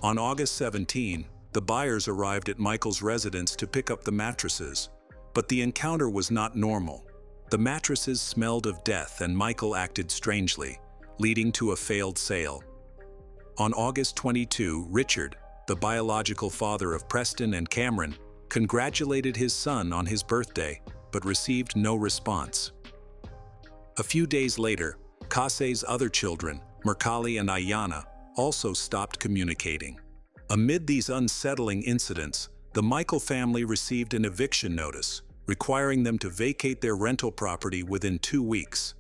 On August 17, the buyers arrived at Michael's residence to pick up the mattresses, but the encounter was not normal. The mattresses smelled of death and Michael acted strangely, leading to a failed sale. On August 22, Richard, the biological father of Preston and Cameron, congratulated his son on his birthday, but received no response. A few days later, Kase's other children, Mercali and Ayana, also stopped communicating. Amid these unsettling incidents, the Michael family received an eviction notice, requiring them to vacate their rental property within 2 weeks.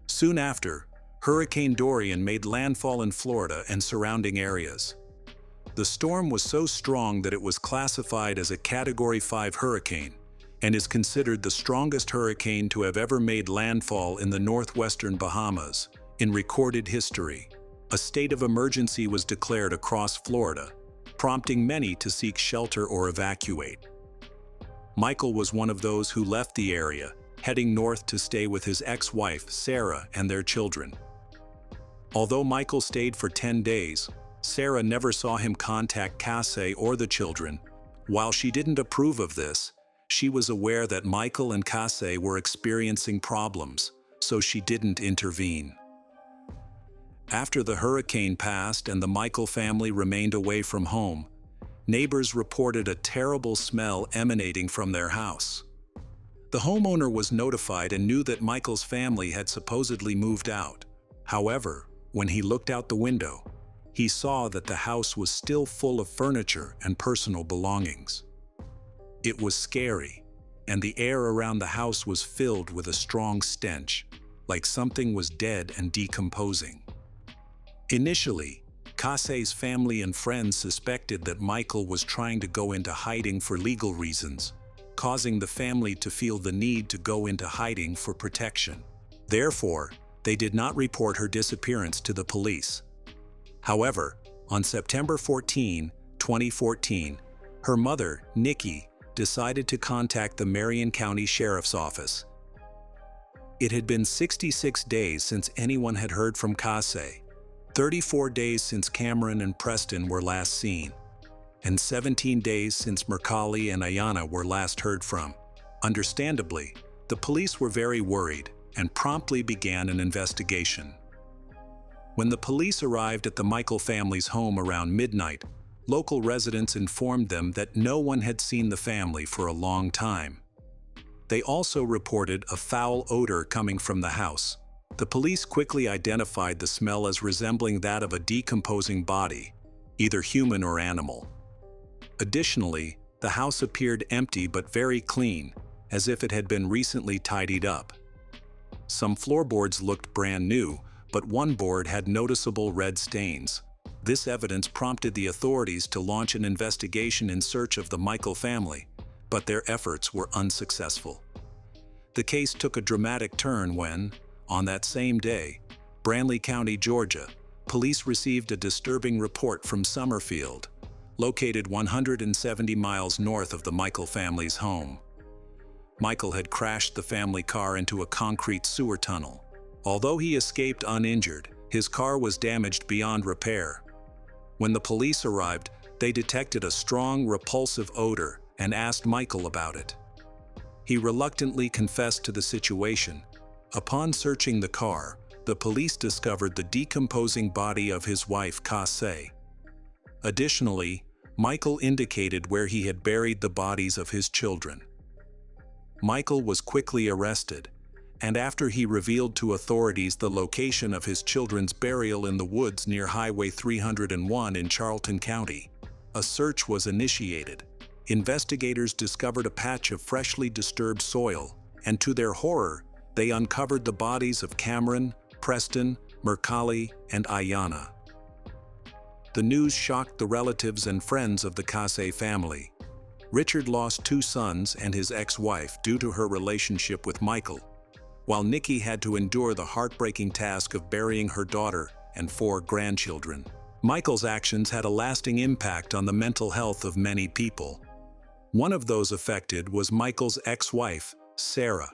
Soon after, Hurricane Dorian made landfall in Florida and surrounding areas. The storm was so strong that it was classified as a Category 5 hurricane and is considered the strongest hurricane to have ever made landfall in the northwestern Bahamas in recorded history. A state of emergency was declared across Florida, prompting many to seek shelter or evacuate. Michael was one of those who left the area, heading north to stay with his ex-wife, Sarah, and their children. Although Michael stayed for 10 days, Sarah never saw him contact Kase or the children. While she didn't approve of this, she was aware that Michael and Kase were experiencing problems, so she didn't intervene. After the hurricane passed and the Michael family remained away from home, neighbors reported a terrible smell emanating from their house. The homeowner was notified and knew that Michael's family had supposedly moved out. However, when he looked out the window, he saw that the house was still full of furniture and personal belongings. It was scary, and the air around the house was filled with a strong stench, like something was dead and decomposing. Initially, Kase's family and friends suspected that Michael was trying to go into hiding for legal reasons, causing the family to feel the need to go into hiding for protection. Therefore, they did not report her disappearance to the police. However, on September 14, 2014, her mother, Nikki, decided to contact the Marion County Sheriff's Office. It had been 66 days since anyone had heard from Kase, 34 days since Cameron and Preston were last seen, and 17 days since Mercali and Ayana were last heard from. Understandably, the police were very worried and promptly began an investigation. When the police arrived at the Michael family's home around midnight, local residents informed them that no one had seen the family for a long time. They also reported a foul odor coming from the house, The police quickly identified the smell as resembling that of a decomposing body, either human or animal. Additionally, the house appeared empty but very clean, as if it had been recently tidied up. Some floorboards looked brand new, but one board had noticeable red stains. This evidence prompted the authorities to launch an investigation in search of the Michael family, but their efforts were unsuccessful. The case took a dramatic turn when, on that same day, Brandley County, Georgia, police received a disturbing report from Summerfield, located 170 miles north of the Michael family's home. Michael had crashed the family car into a concrete sewer tunnel. Although he escaped uninjured, his car was damaged beyond repair. When the police arrived, they detected a strong, repulsive odor and asked Michael about it. He reluctantly confessed to the situation. Upon searching the car, the police discovered the decomposing body of his wife, Casey. Additionally, Michael indicated where he had buried the bodies of his children. Michael was quickly arrested, and after he revealed to authorities the location of his children's burial in the woods near Highway 301 in Charlton County, a search was initiated. Investigators discovered a patch of freshly disturbed soil, and to their horror, they uncovered the bodies of Cameron, Preston, Mercalli, and Ayanna. The news shocked the relatives and friends of the Casey family. Richard lost 2 sons and his ex-wife due to her relationship with Michael, while Nikki had to endure the heartbreaking task of burying her daughter and 4 grandchildren. Michael's actions had a lasting impact on the mental health of many people. One of those affected was Michael's ex-wife, Sarah.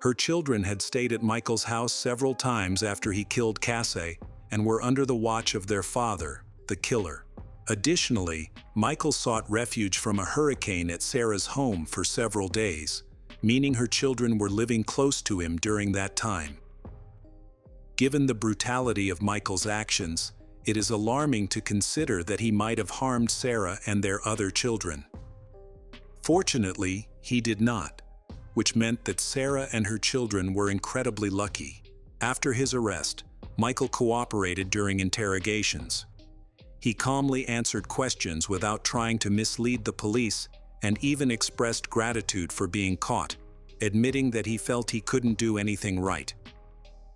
Her children had stayed at Michael's house several times after he killed Casey and were under the watch of their father, the killer. Additionally, Michael sought refuge from a hurricane at Sarah's home for several days, meaning her children were living close to him during that time. Given the brutality of Michael's actions, it is alarming to consider that he might have harmed Sarah and their other children. Fortunately, he did not, which meant that Sarah and her children were incredibly lucky. After his arrest, Michael cooperated during interrogations. He calmly answered questions without trying to mislead the police and even expressed gratitude for being caught, admitting that he felt he couldn't do anything right.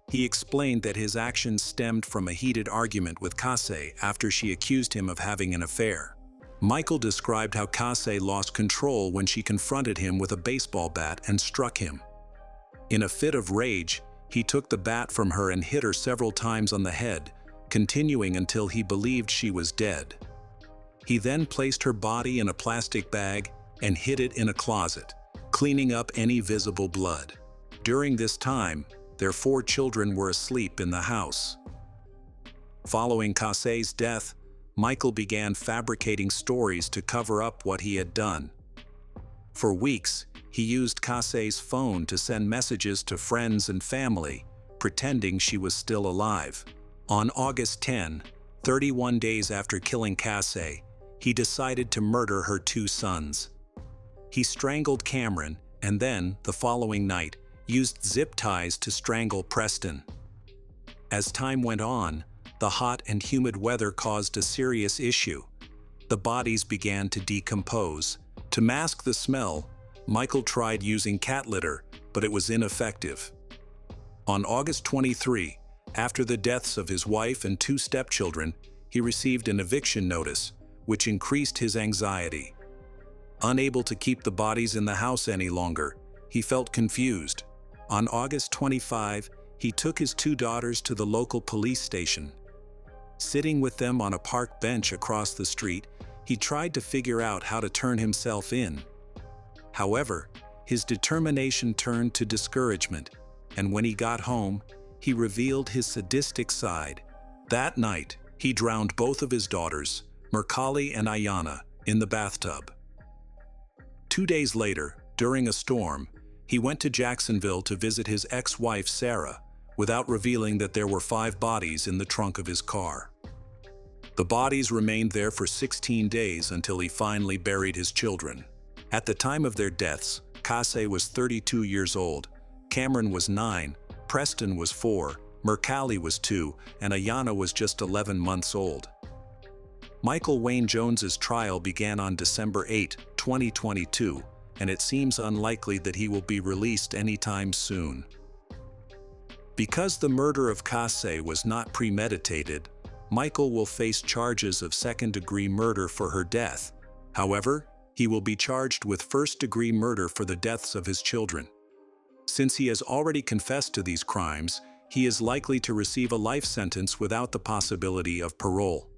He explained that his actions stemmed from a heated argument with Casey after she accused him of having an affair. Michael described how Casey lost control when she confronted him with a baseball bat and struck him. In a fit of rage, he took the bat from her and hit her several times on the head, continuing until he believed she was dead. He then placed her body in a plastic bag and hid it in a closet, cleaning up any visible blood. During this time, their 4 children were asleep in the house. Following Casey's death, Michael began fabricating stories to cover up what he had done. For weeks, he used Casey's phone to send messages to friends and family, pretending she was still alive. On August 10, 31 days after killing Casey, he decided to murder her 2 sons. He strangled Cameron and then, the following night, used zip ties to strangle Preston. As time went on, the hot and humid weather caused a serious issue. The bodies began to decompose. To mask the smell, Michael tried using cat litter, but it was ineffective. On August 23, after the deaths of his wife and 2 stepchildren, he received an eviction notice, which increased his anxiety. Unable to keep the bodies in the house any longer, he felt confused. On August 25, he took his 2 daughters to the local police station. Sitting with them on a park bench across the street, he tried to figure out how to turn himself in. However, his determination turned to discouragement, and when he got home, he revealed his sadistic side. That night, he drowned both of his daughters, Mercalli and Ayanna, in the bathtub. 2 days later, during a storm, he went to Jacksonville to visit his ex-wife Sarah, without revealing that there were 5 bodies in the trunk of his car. The bodies remained there for 16 days until he finally buried his children. At the time of their deaths, Casey was 32 years old, Cameron was 9, Preston was 4, Mercalli was 2, and Ayanna was just 11 months old. Michael Wayne Jones's trial began on December 8, 2022, and it seems unlikely that he will be released anytime soon. Because the murder of Casey was not premeditated, Michael will face charges of second-degree murder for her death. However, he will be charged with first-degree murder for the deaths of his children. Since he has already confessed to these crimes, he is likely to receive a life sentence without the possibility of parole.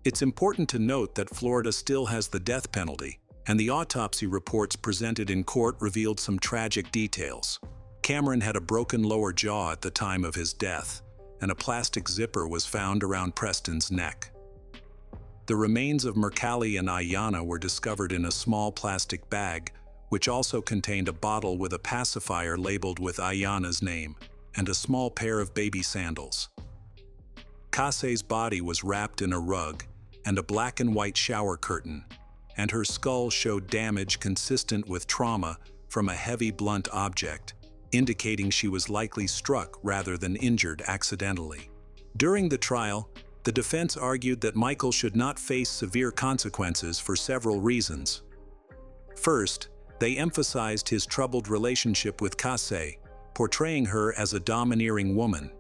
It's important to note that Florida still has the death penalty, and the autopsy reports presented in court revealed some tragic details. Cameron had a broken lower jaw at the time of his death, and a plastic zipper was found around Preston's neck. The remains of Mercalli and Ayanna were discovered in a small plastic bag, which also contained a bottle with a pacifier labeled with Ayanna's name, and a small pair of baby sandals. Casey's body was wrapped in a rug and a black and white shower curtain, and her skull showed damage consistent with trauma from a heavy blunt object, indicating she was likely struck rather than injured accidentally. During the trial, the defense argued that Michael should not face severe consequences for several reasons. First, they emphasized his troubled relationship with Casey, portraying her as a domineering woman.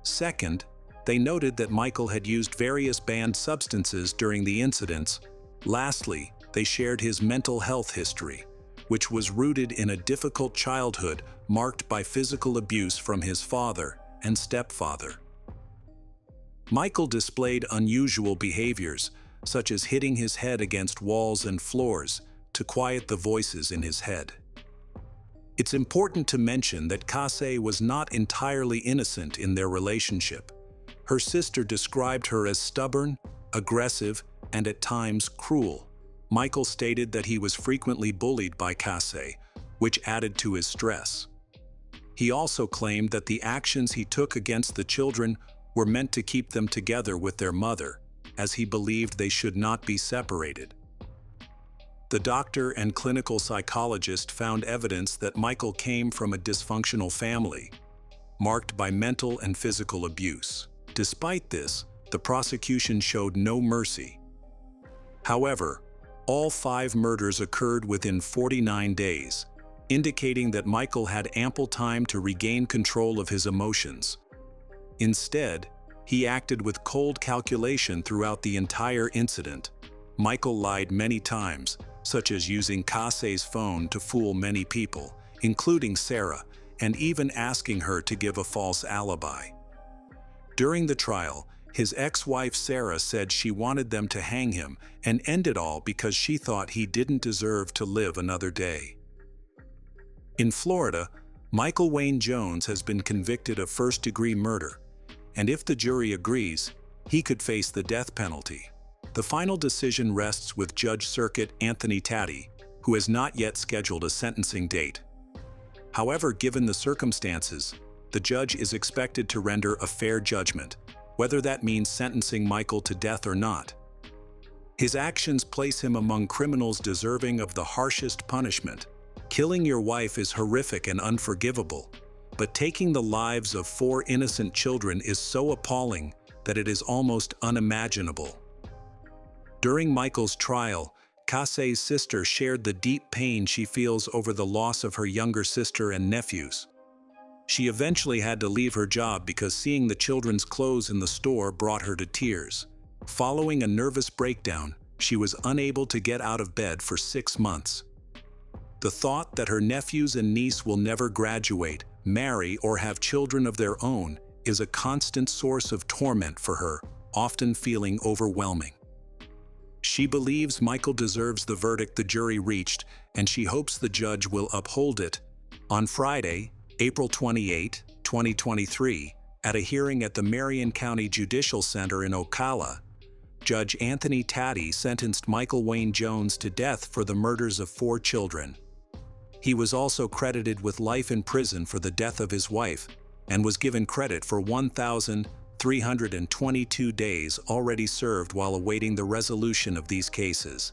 Second, they noted that Michael had used various banned substances during the incidents. Lastly, they shared his mental health history, which was rooted in a difficult childhood marked by physical abuse from his father and stepfather. Michael displayed unusual behaviors, such as hitting his head against walls and floors to quiet the voices in his head. It's important to mention that Casey was not entirely innocent in their relationship. Her sister described her as stubborn, aggressive, and at times cruel. Michael stated that he was frequently bullied by Casey, which added to his stress. He also claimed that the actions he took against the children were meant to keep them together with their mother, as he believed they should not be separated. The doctor and clinical psychologist found evidence that Michael came from a dysfunctional family, marked by mental and physical abuse. Despite this, the prosecution showed no mercy. However, all 5 murders occurred within 49 days, indicating that Michael had ample time to regain control of his emotions. Instead, he acted with cold calculation throughout the entire incident. Michael lied many times, such as using Casey's phone to fool many people, including Sarah, and even asking her to give a false alibi. During the trial, his ex-wife Sarah said she wanted them to hang him and end it all because she thought he didn't deserve to live another day. In Florida, Michael Wayne Jones has been convicted of first-degree murder, and if the jury agrees, he could face the death penalty. The final decision rests with Judge Circuit Anthony Tatti, who has not yet scheduled a sentencing date. However, given the circumstances, the judge is expected to render a fair judgment, whether that means sentencing Michael to death or not. His actions place him among criminals deserving of the harshest punishment. Killing your wife is horrific and unforgivable, but taking the lives of 4 innocent children is so appalling that it is almost unimaginable. During Michael's trial, Casey's sister shared the deep pain she feels over the loss of her younger sister and nephews. She eventually had to leave her job because seeing the children's clothes in the store brought her to tears. Following a nervous breakdown, she was unable to get out of bed for 6 months. The thought that her nephews and niece will never graduate, marry, or have children of their own is a constant source of torment for her, often feeling overwhelming. She believes Michael deserves the verdict the jury reached, and she hopes the judge will uphold it. On Friday, April 28, 2023, at a hearing at the Marion County Judicial Center in Ocala, Judge Anthony Tatti sentenced Michael Wayne Jones to death for the murders of 4 children. He was also credited with life in prison for the death of his wife, and was given credit for 1,322 days already served while awaiting the resolution of these cases.